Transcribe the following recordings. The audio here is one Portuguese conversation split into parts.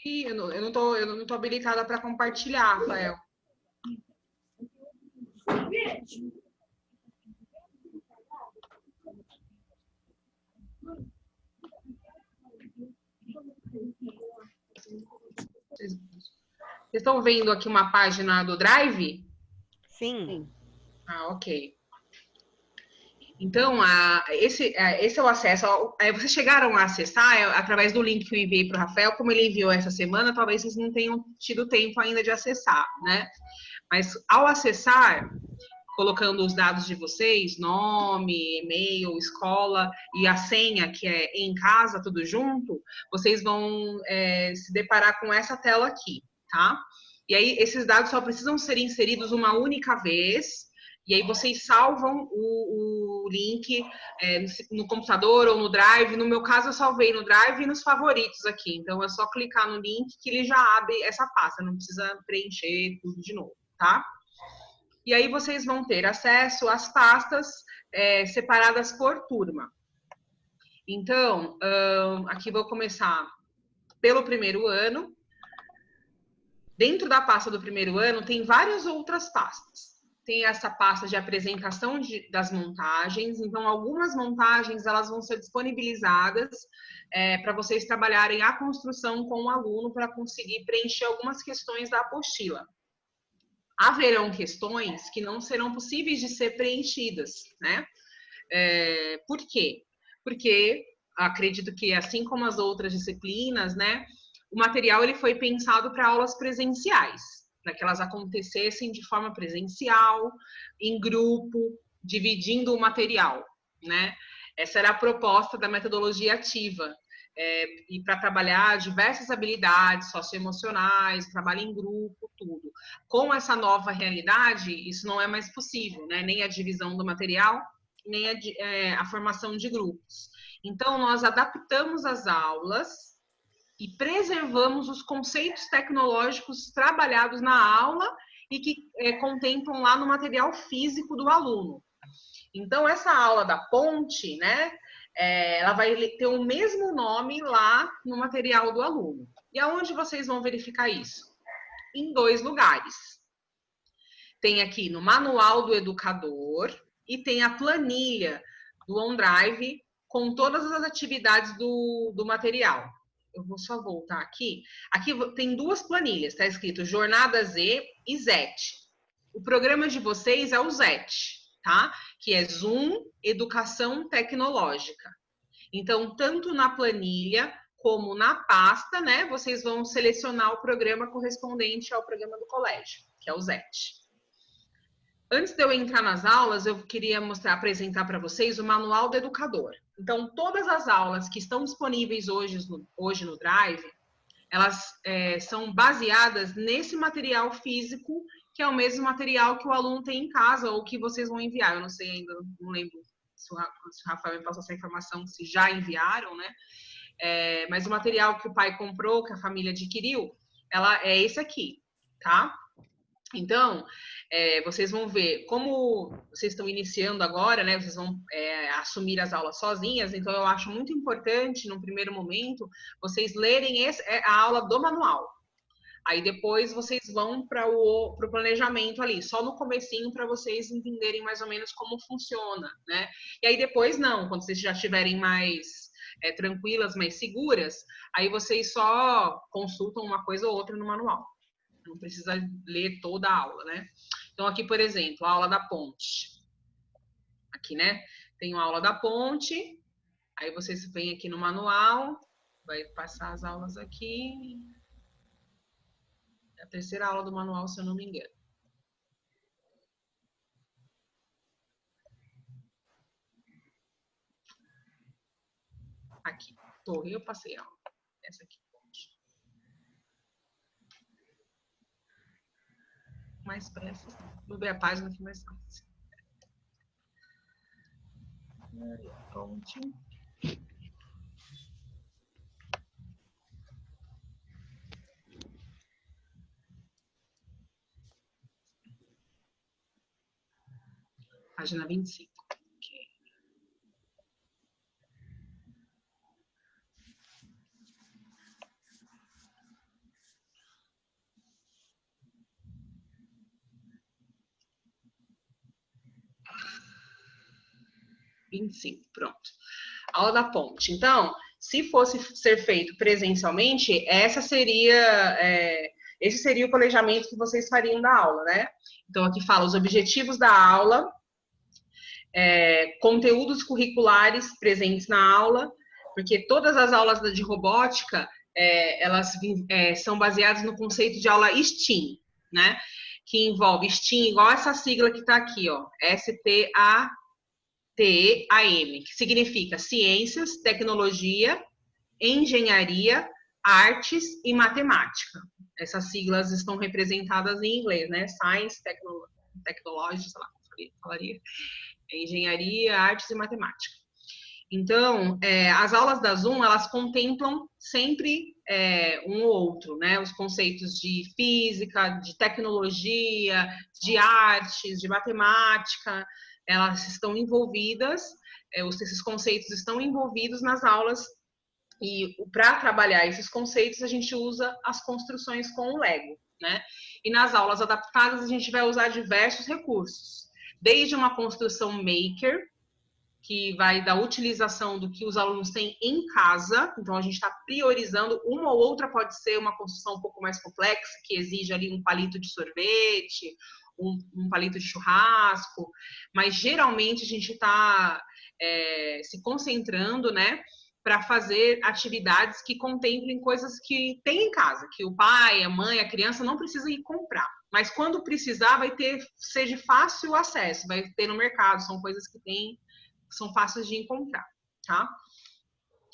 Ih, eu não tô habilitada para compartilhar, Rafael. Vocês estão vendo aqui uma página do Drive? Sim. Ah, ok. Então, esse é o acesso. Vocês chegaram a acessar através do link que eu enviei para o Rafael, como ele enviou essa semana, talvez vocês não tenham tido tempo ainda de acessar, né? Mas ao acessar, colocando os dados de vocês, nome, e-mail, escola e a senha, que é em casa, tudo junto, vocês vão se deparar com essa tela aqui, tá? E aí, esses dados só precisam ser inseridos uma única vez, e aí vocês salvam o link no computador ou no Drive. No meu caso, eu salvei no Drive e nos favoritos aqui. Então, é só clicar no link que ele já abre essa pasta, não precisa preencher tudo de novo, tá? E aí vocês vão ter acesso às pastas separadas por turma. Então, aqui vou começar pelo primeiro ano. Dentro da pasta do primeiro ano, tem várias outras pastas. Tem essa pasta de apresentação das montagens. Então, algumas montagens elas vão ser disponibilizadas para vocês trabalharem a construção com o aluno para conseguir preencher algumas questões da apostila. Haverão questões que não serão possíveis de ser preenchidas, né? Por quê? Porque acredito que, assim como as outras disciplinas, né, o material ele foi pensado para aulas presenciais, para que elas acontecessem de forma presencial, em grupo, dividindo o material, né? Essa era a proposta da metodologia ativa. E para trabalhar diversas habilidades socioemocionais, trabalho em grupo, tudo. Com essa nova realidade, isso não é mais possível, né? Nem a divisão do material, nem a formação de grupos. Então, nós adaptamos as aulas e preservamos os conceitos tecnológicos trabalhados na aula e que contemplam lá no material físico do aluno. Então, essa aula da ponte, né, ela vai ter o mesmo nome lá no material do aluno. E aonde vocês vão verificar isso? Em 2 lugares. Tem aqui no Manual do Educador e tem a planilha do OneDrive com todas as atividades do material. Eu vou só voltar aqui. Aqui tem 2 planilhas, está escrito Jornada Z e ZET. O programa de vocês é o ZET, tá? Que é Zoom Educação Tecnológica. Então, tanto na planilha como na pasta, né, vocês vão selecionar o programa correspondente ao programa do colégio, que é o ZET. Antes de eu entrar nas aulas, eu queria apresentar para vocês o Manual do Educador. Então, todas as aulas que estão disponíveis hoje no Drive, elas são baseadas nesse material físico, que é o mesmo material que o aluno tem em casa ou que vocês vão enviar. Eu não sei ainda, não lembro se o Rafael me passou essa informação, se já enviaram, né? Mas o material que o pai comprou, que a família adquiriu, ela é esse aqui, tá? Então, vocês vão ver, como vocês estão iniciando agora, né? Vocês vão assumir as aulas sozinhas, então eu acho muito importante, num primeiro momento, vocês lerem a aula do manual. Aí depois vocês vão para o planejamento ali, só no comecinho para vocês entenderem mais ou menos como funciona, né? E aí depois não, quando vocês já estiverem mais tranquilas, mais seguras, aí vocês só consultam uma coisa ou outra no manual. Não precisa ler toda a aula, né? Então, aqui, por exemplo, a aula da ponte. Aqui, né? Tem a aula da ponte. Aí vocês vêm aqui no manual. Vai passar as aulas aqui. É a terceira aula do manual, se eu não me engano. Aqui. Torre, eu passei a aula. Essa aqui, ponte. Mais pressa. Vou ver a página aqui mais fácil. Ponte. Página 25. Okay. 25, pronto. Aula da ponte. Então, se fosse ser feito presencialmente, esse seria o planejamento que vocês fariam da aula, né? Então, aqui fala os objetivos da aula, conteúdos curriculares presentes na aula, porque todas as aulas de robótica, elas são baseadas no conceito de aula STEAM, né? Que envolve STEAM, igual essa sigla que está aqui, ó, STATEAM, que significa Ciências, Tecnologia, Engenharia, Artes e Matemática. Essas siglas estão representadas em inglês, né? Science, Technology, sei lá, falaria. Engenharia, Artes e Matemática. Então, as aulas da Zoom, elas contemplam sempre um ou outro, né? Os conceitos de física, de tecnologia, de artes, de matemática, elas estão envolvidas, esses conceitos estão envolvidos nas aulas, e para trabalhar esses conceitos, a gente usa as construções com o Lego, né? E nas aulas adaptadas, a gente vai usar diversos recursos, desde uma construção maker, que vai da utilização do que os alunos têm em casa. Então, a gente está priorizando. Uma ou outra pode ser uma construção um pouco mais complexa, que exige ali um palito de sorvete, um palito de churrasco, mas geralmente a gente está se concentrando, né, para fazer atividades que contemplem coisas que tem em casa, que o pai, a mãe, a criança não precisa ir comprar. Mas quando precisar, ser de fácil acesso, vai ter no mercado, são coisas que são fáceis de encontrar, tá?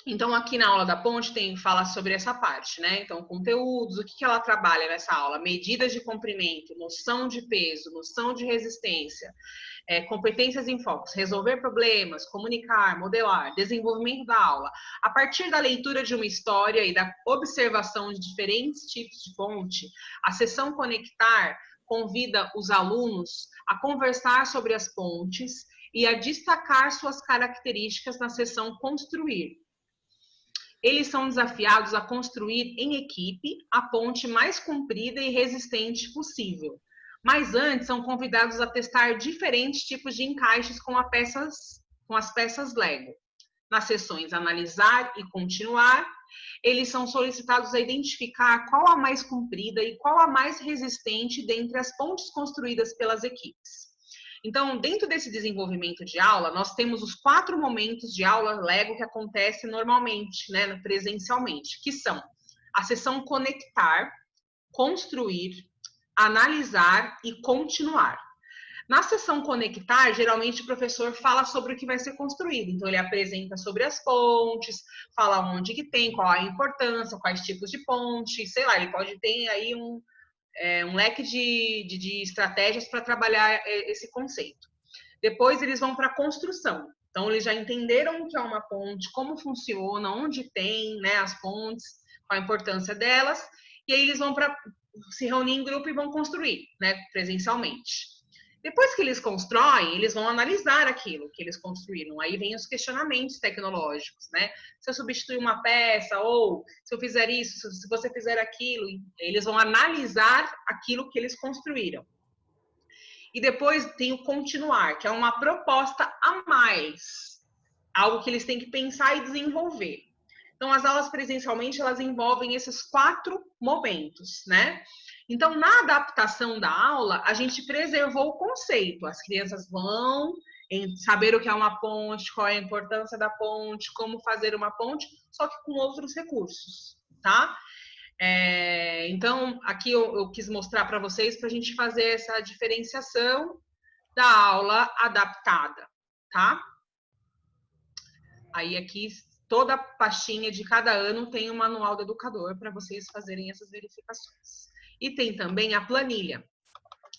Então, aqui na aula da ponte fala sobre essa parte, né? Então, conteúdos, o que ela trabalha nessa aula? Medidas de comprimento, noção de peso, noção de resistência, competências em focos, resolver problemas, comunicar, modelar, desenvolvimento da aula. A partir da leitura de uma história e da observação de diferentes tipos de ponte, a sessão Conectar convida os alunos a conversar sobre as pontes e a destacar suas características na sessão Construir. Eles são desafiados a construir em equipe a ponte mais comprida e resistente possível. Mas antes são convidados a testar diferentes tipos de encaixes com as peças Lego. Nas sessões Analisar e Continuar, eles são solicitados a identificar qual a mais comprida e qual a mais resistente dentre as pontes construídas pelas equipes. Então, dentro desse desenvolvimento de aula, nós temos os 4 momentos de aula Lego que acontecem normalmente, né, presencialmente, que são a sessão Conectar, Construir, Analisar e Continuar. Na sessão Conectar, geralmente o professor fala sobre o que vai ser construído. Então, ele apresenta sobre as pontes, fala onde que tem, qual a importância, quais tipos de ponte, sei lá, ele pode ter aí um leque de estratégias para trabalhar esse conceito. Depois, eles vão para a construção. Então, eles já entenderam o que é uma ponte, como funciona, onde tem, né, as pontes, qual a importância delas, e aí eles vão se reunir em grupo e vão construir, né, presencialmente. Depois que eles constroem, eles vão analisar aquilo que eles construíram. Aí vem os questionamentos tecnológicos, né? Se eu substituir uma peça, ou se eu fizer isso, se você fizer aquilo, eles vão analisar aquilo que eles construíram. E depois tem o continuar, que é uma proposta a mais, algo que eles têm que pensar e desenvolver. Então, as aulas presencialmente, elas envolvem esses 4 momentos, né? Então, na adaptação da aula, a gente preservou o conceito. As crianças vão saber o que é uma ponte, qual é a importância da ponte, como fazer uma ponte, só que com outros recursos, tá? Então, aqui eu quis mostrar para vocês, para a gente fazer essa diferenciação da aula adaptada, tá? Aí, aqui, toda pastinha de cada ano tem um manual do educador para vocês fazerem essas verificações. E tem também a planilha.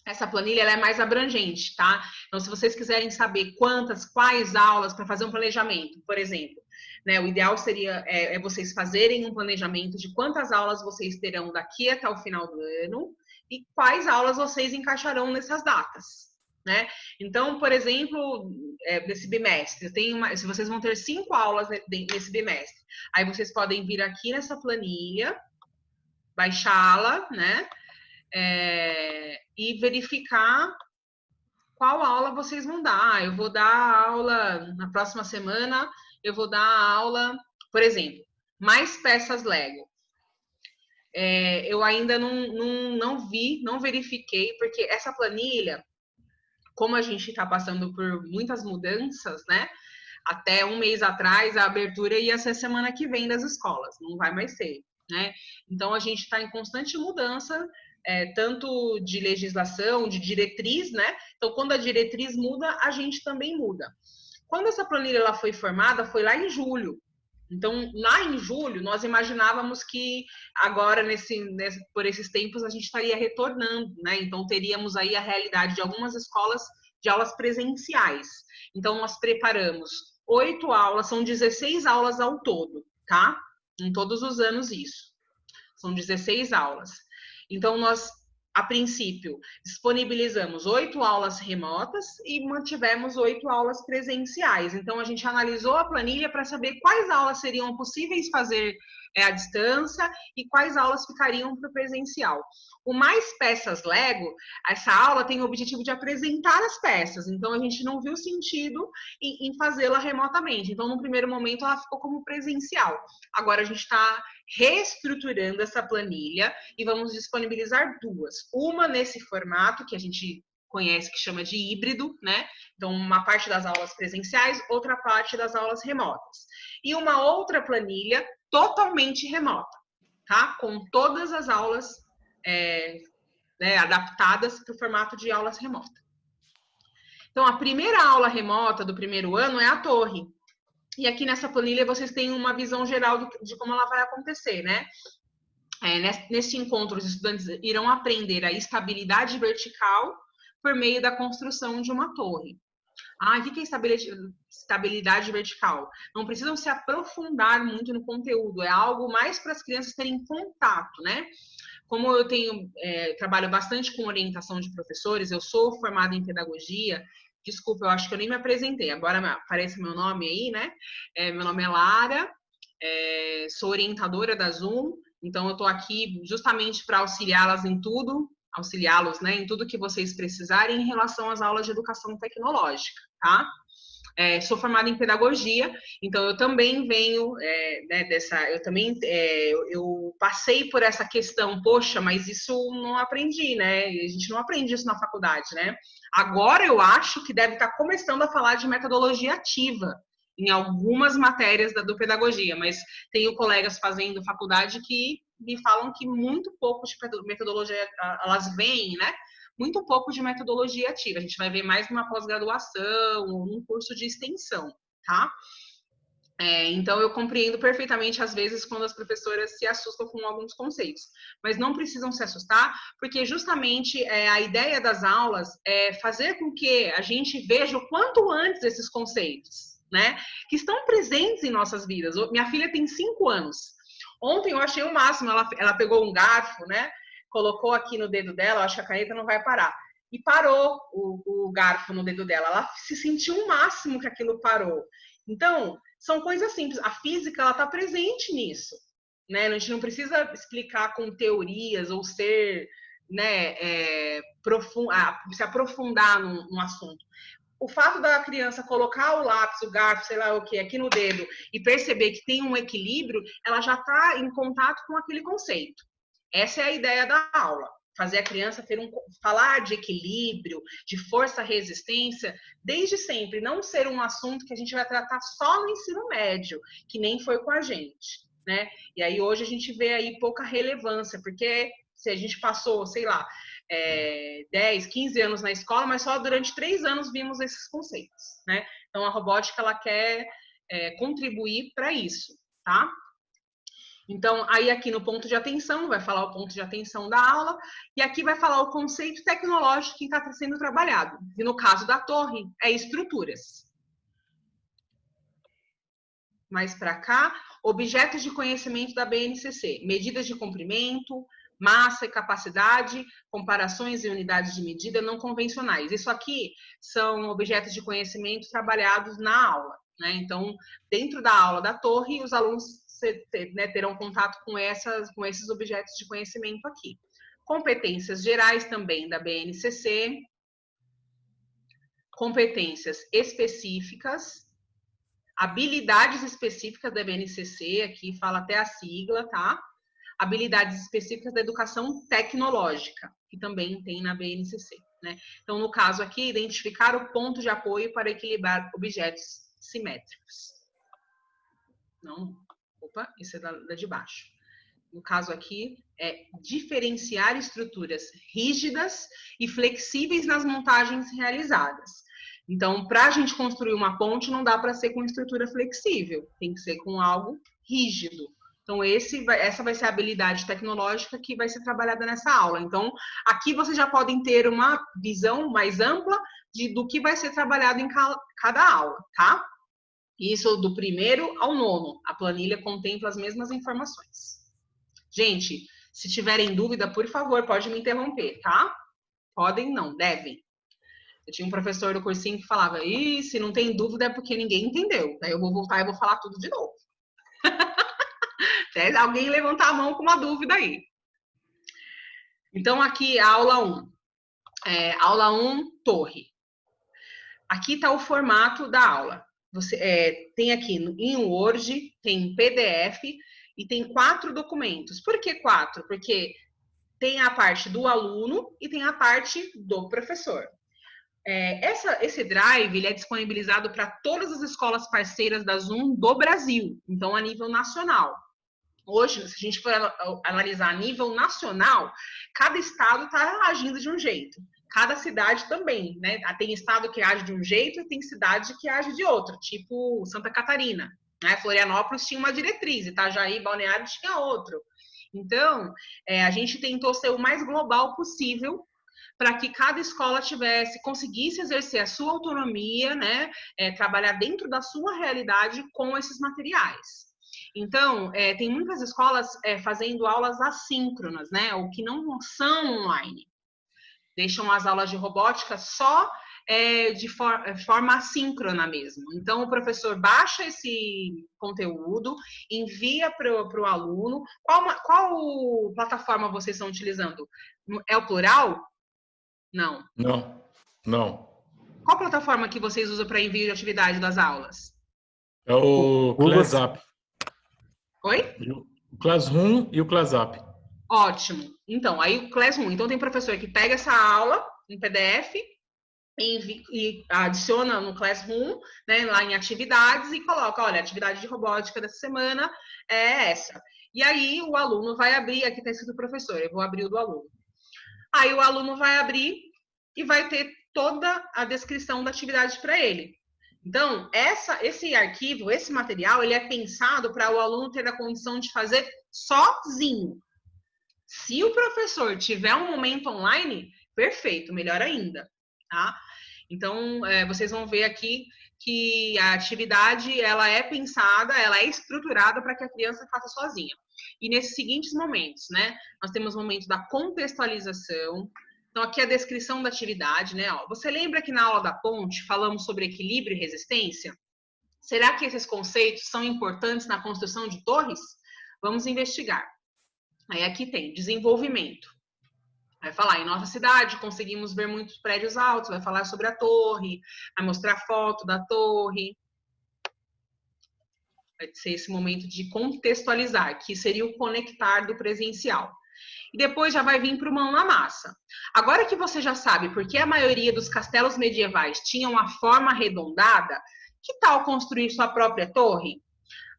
Essa planilha ela é mais abrangente, tá? Então, se vocês quiserem saber quais aulas para fazer um planejamento, por exemplo, né, o ideal seria vocês fazerem um planejamento de quantas aulas vocês terão daqui até o final do ano e quais aulas vocês encaixarão nessas datas, né? Então, por exemplo, nesse bimestre, se vocês vão ter 5 aulas nesse bimestre, aí vocês podem vir aqui nessa planilha, baixá-la, né? E verificar qual aula vocês vão dar. Eu vou dar aula na próxima semana, eu vou dar aula, por exemplo, mais peças Lego. Eu ainda não vi, não verifiquei, porque essa planilha, como a gente está passando por muitas mudanças, né? Até um mês atrás, a abertura ia ser semana que vem das escolas, não vai mais ser, né? Então, a gente está em constante mudança, tanto de legislação, de diretriz, né? Então, quando a diretriz muda, a gente também muda. Quando essa planilha ela foi formada, foi lá em julho. Então, lá em julho, nós imaginávamos que agora, por esses tempos, a gente estaria retornando, né? Então, teríamos aí a realidade de algumas escolas de aulas presenciais. Então, nós preparamos 8 aulas, são 16 aulas ao todo, tá? Em todos os anos isso. São 16 aulas. Então, nós, a princípio, disponibilizamos 8 aulas remotas e mantivemos 8 aulas presenciais. Então, a gente analisou a planilha para saber quais aulas seriam possíveis fazer à distância e quais aulas ficariam para o presencial. O Mais Peças Lego, essa aula tem o objetivo de apresentar as peças, então a gente não viu sentido em fazê-la remotamente. Então, no primeiro momento, ela ficou como presencial. Agora, a gente está reestruturando essa planilha e vamos disponibilizar 2. Uma nesse formato que a gente conhece, que chama de híbrido, né? Então, uma parte das aulas presenciais, outra parte das aulas remotas. E uma outra planilha totalmente remota, tá? Com todas as aulas adaptadas para o formato de aulas remotas. Então, a primeira aula remota do primeiro ano é a torre. E aqui nessa planilha vocês têm uma visão geral de como ela vai acontecer, né? Nesse encontro, os estudantes irão aprender a estabilidade vertical por meio da construção de uma torre. O que é estabilidade vertical? Não precisam se aprofundar muito no conteúdo, é algo mais para as crianças terem contato, né? Como eu trabalho bastante com orientação de professores, eu sou formada em pedagogia. Desculpa, eu acho que eu nem me apresentei. Agora aparece meu nome aí, né? Meu nome é Lara, sou orientadora da Zoom, então eu estou aqui justamente para auxiliá-las em tudo, auxiliá-los, né, em tudo que vocês precisarem em relação às aulas de educação tecnológica, tá? Sou formada em pedagogia, então eu também venho eu passei por essa questão, poxa, mas isso não aprendi, né? A gente não aprende isso na faculdade, né? Agora eu acho que deve estar começando a falar de metodologia ativa em algumas matérias do pedagogia, mas tenho colegas fazendo faculdade que me falam que muito pouco de metodologia, elas veem, né? Muito pouco de metodologia ativa. A gente vai ver mais numa pós-graduação ou num curso de extensão, tá? Então, eu compreendo perfeitamente, às vezes, quando as professoras se assustam com alguns conceitos. Mas não precisam se assustar, porque justamente a ideia das aulas é fazer com que a gente veja o quanto antes esses conceitos, né? Que estão presentes em nossas vidas. Minha filha tem 5 anos. Ontem eu achei o máximo, ela pegou um garfo, né? Colocou aqui no dedo dela, eu acho que a caneta não vai parar. E parou o garfo no dedo dela. Ela se sentiu o máximo que aquilo parou. Então, são coisas simples. A física, ela está presente nisso, né? A gente não precisa explicar com teorias ou ser, né, se aprofundar num assunto. O fato da criança colocar o lápis, o garfo, sei lá o que, aqui no dedo e perceber que tem um equilíbrio, ela já está em contato com aquele conceito. Essa é a ideia da aula. Fazer a criança falar de equilíbrio, de força-resistência, desde sempre, não ser um assunto que a gente vai tratar só no ensino médio, que nem foi com a gente, né? E aí hoje a gente vê aí pouca relevância, porque se a gente passou, sei lá, 10, 15 anos na escola, mas só durante 3 anos vimos esses conceitos, né? Então a robótica, ela quer contribuir para isso, tá? Então, aí aqui no ponto de atenção, vai falar o ponto de atenção da aula, e aqui vai falar o conceito tecnológico que está sendo trabalhado. E no caso da torre, é estruturas. Mais para cá, objetos de conhecimento da BNCC, medidas de comprimento, massa e capacidade, comparações e unidades de medida não convencionais. Isso aqui são objetos de conhecimento trabalhados na aula, né? Então, dentro da aula da torre, os alunos terão contato com esses objetos de conhecimento aqui. Competências gerais também da BNCC. competências específicas, habilidades específicas da BNCC, aqui fala até a sigla, tá? Habilidades específicas da educação tecnológica, que também tem na BNCC, né? Então, no caso aqui, identificar o ponto de apoio para equilibrar objetos simétricos. Não, opa, isso é da de baixo. No caso aqui, é diferenciar estruturas rígidas e flexíveis nas montagens realizadas. Então, para a gente construir uma ponte, não dá para ser com estrutura flexível, tem que ser com algo rígido. Então, essa vai ser a habilidade tecnológica que vai ser trabalhada nessa aula. Então, aqui vocês já podem ter uma visão mais ampla do que vai ser trabalhado em cada aula, tá? Isso do 1º ao 9º. A planilha contempla as mesmas informações. Gente, se tiverem dúvida, por favor, pode me interromper, tá? Podem, não, devem. Eu tinha um professor do cursinho que falava, se não tem dúvida é porque ninguém entendeu. Daí eu vou voltar e vou falar tudo de novo. Até alguém levantar a mão com uma dúvida aí. Então, aqui, a aula 1. Aula 1, torre. Aqui está o formato da aula. Você tem aqui em Word, tem PDF e tem 4 documentos. Por que 4? Porque tem a parte do aluno e tem a parte do professor. Esse Drive ele é disponibilizado para todas as escolas parceiras da Zoom do Brasil, então a nível nacional. Hoje, se a gente for analisar a nível nacional, cada estado está agindo de um jeito. Cada cidade também, né? Tem estado que age de um jeito e tem cidade que age de outro, tipo Santa Catarina. Né? Florianópolis tinha uma diretriz, Itajaí, Balneário tinha outro. Então, a gente tentou ser o mais global possível para que cada escola conseguisse exercer a sua autonomia, né? Trabalhar dentro da sua realidade com esses materiais. Então, tem muitas escolas fazendo aulas assíncronas, né? Ou que não são online. Deixam as aulas de robótica só de forma assíncrona mesmo. Então, o professor baixa esse conteúdo, envia para o aluno. Qual plataforma vocês estão utilizando? É o Plural? Não. Não. Qual plataforma que vocês usam para envio de atividade das aulas? É o ClassUp. Oi? O Classroom e o ClassUp. Ótimo. Então, aí o Classroom. Então, tem professor que pega essa aula em PDF e adiciona no Classroom, né, lá em atividades e coloca, olha, a atividade de robótica dessa semana é essa. E aí o aluno vai abrir, aqui está escrito professor, eu vou abrir o do aluno. Aí o aluno vai abrir e vai ter toda a descrição da atividade para ele. Então, esse arquivo, esse material, ele é pensado para o aluno ter a condição de fazer sozinho. Se o professor tiver um momento online, perfeito, melhor ainda, tá? Então, vocês vão ver aqui que a atividade, ela é pensada, ela é estruturada para que a criança faça sozinha. E nesses seguintes momentos, né? Nós temos o momento da contextualização. Então, aqui a descrição da atividade, né? Ó, você lembra que na aula da ponte falamos sobre equilíbrio e resistência? Será que esses conceitos são importantes na construção de torres? Vamos investigar. Aí aqui tem desenvolvimento. Vai falar, em nossa cidade conseguimos ver muitos prédios altos, vai falar sobre a torre, vai mostrar foto da torre. Vai ser esse momento de contextualizar, que seria o conectar do presencial. E depois já vai vir para o mão na massa. Agora que você já sabe por que a maioria dos castelos medievais tinham uma forma arredondada, que tal construir sua própria torre?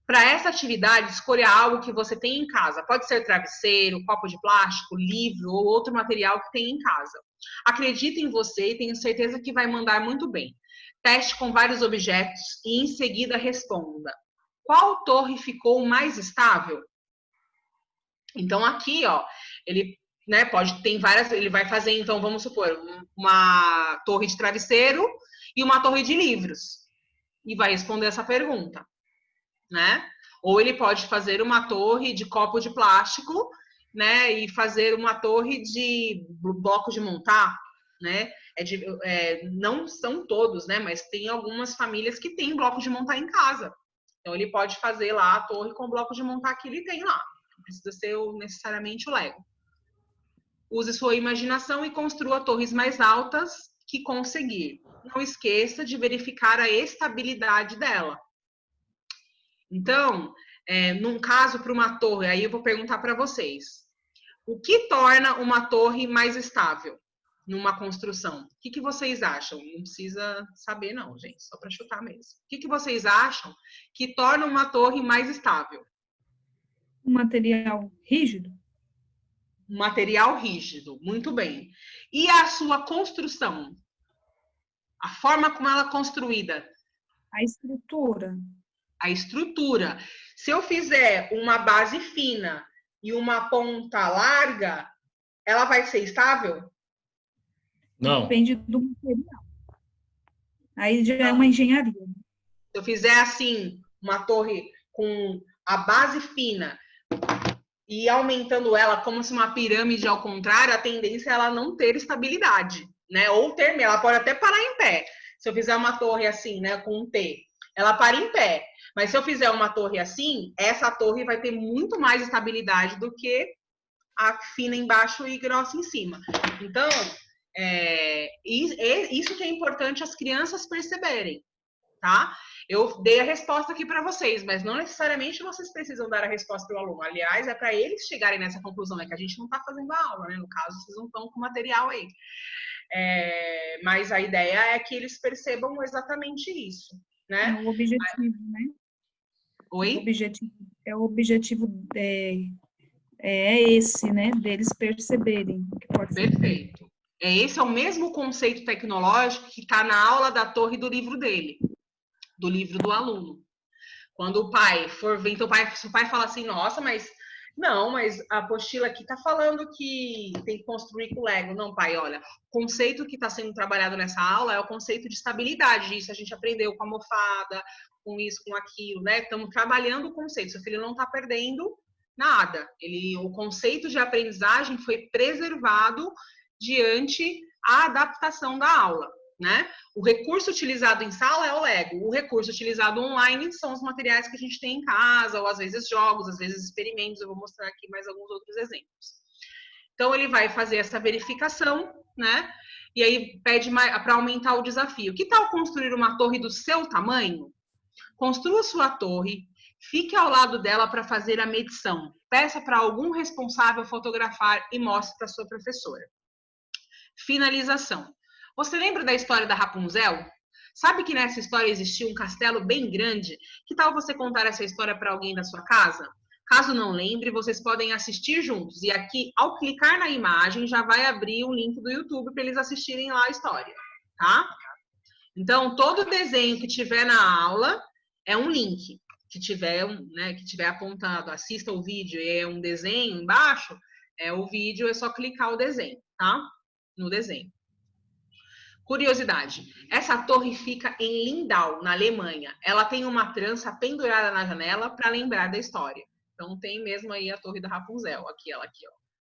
Para essa atividade, escolha algo que você tem em casa. Pode ser travesseiro, copo de plástico, livro ou outro material que tem em casa. Acredite em você e tenho certeza que vai mandar muito bem. Teste com vários objetos e em seguida responda. Qual torre ficou mais estável? Então aqui, ó, ele, né, tem várias, ele vai fazer, então vamos supor, uma torre de travesseiro e uma torre de livros. E vai responder essa pergunta. Né? Ou ele pode fazer uma torre de copo de plástico, né? E fazer uma torre de bloco de montar, né? Não são todos, né? Mas tem algumas famílias que têm bloco de montar em casa. Então ele pode fazer lá a torre com o bloco de montar que ele tem lá. Não precisa ser necessariamente o Lego. Use sua imaginação e construa torres mais altas que conseguir. não esqueça de verificar a estabilidade dela. Então, num caso para uma torre, aí eu vou perguntar para vocês. O que torna uma torre mais estável numa construção? O que vocês acham? Não precisa saber não, gente, só para chutar mesmo. O que vocês acham que torna uma torre mais estável? Um material rígido? Um material rígido, muito bem. E a sua construção? A forma como ela é construída? A estrutura. A estrutura. Se eu fizer uma base fina e uma ponta larga, ela vai ser estável? Não. Depende do material. Aí já é uma engenharia. Se eu fizer assim, uma torre com a base fina e aumentando ela como se uma pirâmide ao contrário, a tendência é ela não ter estabilidade, né? Ou ter, ela pode até parar em pé. Se eu fizer uma torre assim, né, com um T, ela para em pé. Mas se eu fizer uma torre assim, essa torre vai ter muito mais estabilidade do que a fina embaixo e grossa em cima. Então, isso que é importante as crianças perceberem, tá? Eu dei a resposta aqui para vocês, mas não necessariamente vocês precisam dar a resposta para o aluno. Aliás, é para eles chegarem nessa conclusão, é que a gente não está fazendo a aula, né? No caso, vocês não estão com material aí. Mas a ideia é que eles percebam exatamente isso, né? É o objetivo, né? Oi? O objetivo esse, né? Deles perceberem o que pode ser. Perfeito. Esse é o mesmo conceito tecnológico que está na aula da torre do livro dele, do livro do aluno. Quando o pai for ver, então se o pai fala assim, nossa, mas a apostila aqui está falando que tem que construir com Lego. Não, pai, olha, o conceito que está sendo trabalhado nessa aula é o conceito de estabilidade. Isso a gente aprendeu com a almofada, com isso, com aquilo, né? Estamos trabalhando o conceito. Seu filho não está perdendo nada. O conceito de aprendizagem foi preservado diante a adaptação da aula, né? O recurso utilizado em sala é o Lego. O recurso utilizado online são os materiais que a gente tem em casa, ou às vezes jogos, às vezes experimentos. Eu vou mostrar aqui mais alguns outros exemplos. Então, ele vai fazer essa verificação, né? E aí pede para aumentar o desafio. Que tal construir uma torre do seu tamanho? Construa sua torre, fique ao lado dela para fazer a medição. Peça para algum responsável fotografar e mostre para sua professora. Finalização. Você lembra da história da Rapunzel? Sabe que nessa história existia um castelo bem grande? Que tal você contar essa história para alguém da sua casa? Caso não lembre, vocês podem assistir juntos. E aqui, ao clicar na imagem, já vai abrir o link do YouTube para eles assistirem lá a história, tá? Então, todo desenho que tiver na aula é um link. Que tiver apontado, assista o vídeo e é um desenho embaixo, o vídeo é só clicar o desenho, tá? No desenho. Curiosidade, essa torre fica em Lindau, na Alemanha. Ela tem uma trança pendurada na janela para lembrar da história. Então tem mesmo aí a torre da Rapunzel, ela aqui, ó.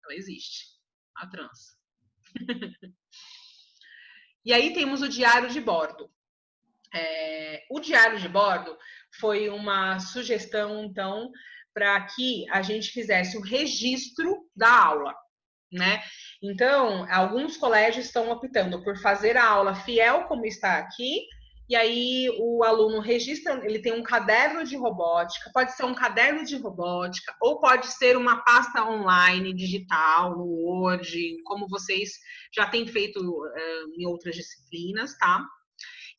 Ela existe, a trança. E aí temos o diário de bordo. O diário de bordo foi uma sugestão, então, para que a gente fizesse o registro da aula, né? Então, alguns colégios estão optando por fazer a aula fiel, como está aqui, e aí o aluno registra, ele tem um caderno de robótica, pode ser um caderno de robótica, ou pode ser uma pasta online, digital, no Word, como vocês já têm feito em outras disciplinas, tá?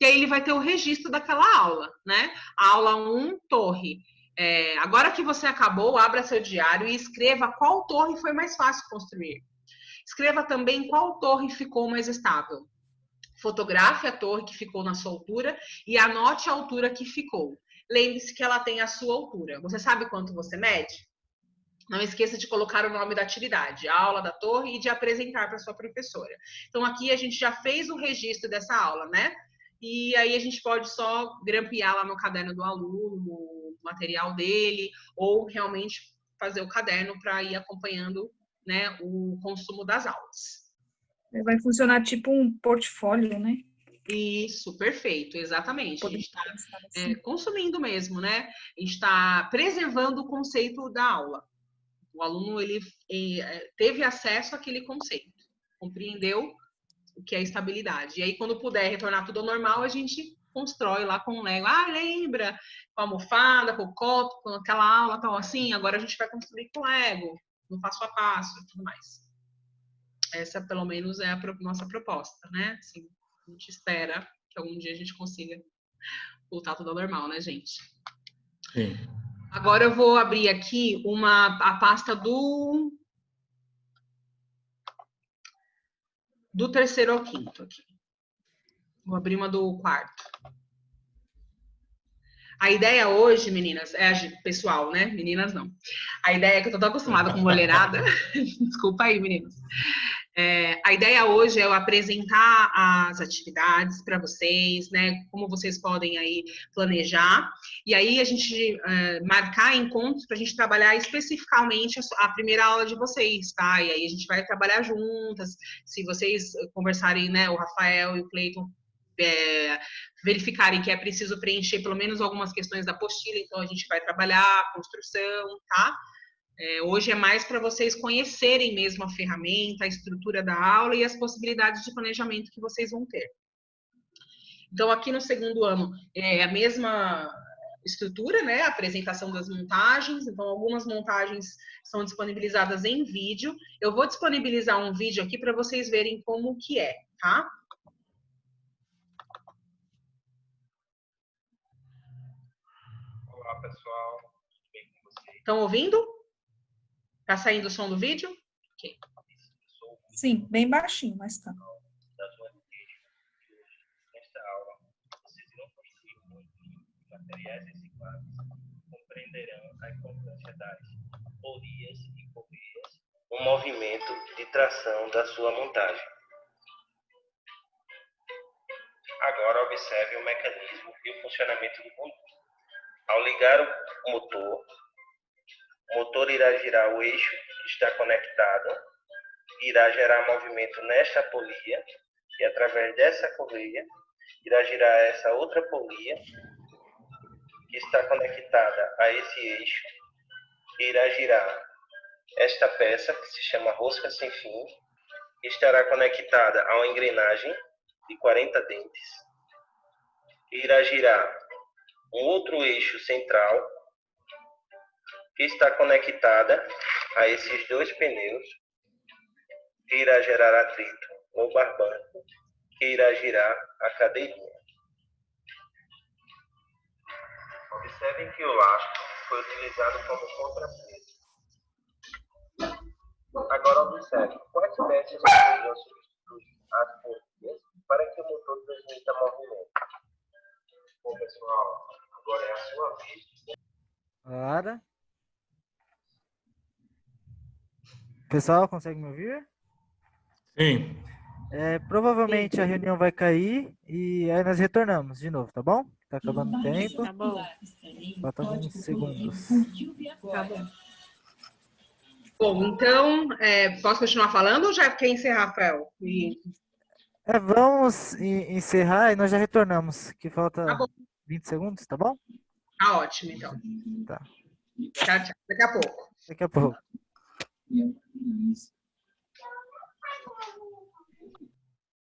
E aí ele vai ter o registro daquela aula, né? Aula 1, torre. Agora que você acabou, abra seu diário e escreva qual torre foi mais fácil construir. Escreva também qual torre ficou mais estável. Fotografe a torre que ficou na sua altura e anote a altura que ficou. Lembre-se que ela tem a sua altura. Você sabe quanto você mede? Não esqueça de colocar o nome da atividade, a aula da torre, e de apresentar para sua professora. Então, aqui a gente já fez o registro dessa aula, né? E aí a gente pode só grampear lá no caderno do aluno, o material dele, ou realmente fazer o caderno para ir acompanhando, né, o consumo das aulas. Vai funcionar tipo um portfólio, né? Isso, perfeito, exatamente. A gente está assim. consumindo mesmo, né? A gente está preservando o conceito da aula. O aluno, ele teve acesso àquele conceito, compreendeu o que é estabilidade. E aí, quando puder retornar tudo ao normal, a gente constrói lá com o Lego. Ah, lembra? Com a almofada, com o copo, com aquela aula, tal assim. Agora a gente vai construir com Lego, no passo a passo e tudo mais. Essa, pelo menos, é a nossa proposta, né? Assim, a gente espera que algum dia a gente consiga voltar tudo ao normal, né, gente? Sim. Agora eu vou abrir aqui a pasta do terceiro ao quinto aqui. Vou abrir uma do quarto. A ideia hoje, meninas, pessoal, né? Meninas não. A ideia é que eu tô tão acostumada com mulherada. Desculpa aí, meninas. A ideia hoje é eu apresentar as atividades para vocês, né? Como vocês podem aí planejar. E aí a gente marcar encontros para a gente trabalhar especificamente a primeira aula de vocês, tá? E aí a gente vai trabalhar juntas. Se vocês conversarem, né? O Rafael e o Cleiton verificarem que é preciso preencher pelo menos algumas questões da apostila, então a gente vai trabalhar a construção, tá? Hoje é mais para vocês conhecerem mesmo a ferramenta, a estrutura da aula e as possibilidades de planejamento que vocês vão ter. Então, aqui no segundo ano, é a mesma estrutura, né? A apresentação das montagens. Então, algumas montagens são disponibilizadas em vídeo. Eu vou disponibilizar um vídeo aqui para vocês verem como que é, tá? Olá, pessoal. Tudo bem com vocês? Estão ouvindo? Tá saindo o som do vídeo? Ok. Sim, bem baixinho, mas tá. Das ONGs de hoje, nesta aula, vocês irão construir muitos materiais recicláveis. Compreenderão a importância das polias e correias no movimento de tração da sua montagem. Agora observe o mecanismo e o funcionamento do condutor. Ao ligar o motor irá girar o eixo que está conectado, irá gerar movimento nesta polia e através dessa correia irá girar essa outra polia que está conectada a esse eixo e irá girar esta peça que se chama rosca sem fim, que estará conectada a uma engrenagem de 40 dentes e irá girar um outro eixo central que está conectada a esses dois pneus, que irá gerar atrito ou barbante, que irá girar a cadeirinha. Observem que o lastro foi utilizado como contrapeso. Agora observe quais peças poderiam substituir as polias para que o motor transmita movimento. Bom, pessoal, agora é a sua vez. Para. Pessoal, consegue me ouvir? Sim. Provavelmente a reunião vai cair e aí nós retornamos de novo, tá bom? Tá acabando o tempo. Tá bom. Faltam alguns segundos. Tá bom. Bom, então, posso continuar falando ou já quer encerrar, Rafael? Vamos encerrar e nós já retornamos, que falta Tá bom. 20 segundos, tá bom? Tá ótimo, então. Tá. Tchau, tchau. Daqui a pouco. Daqui a pouco.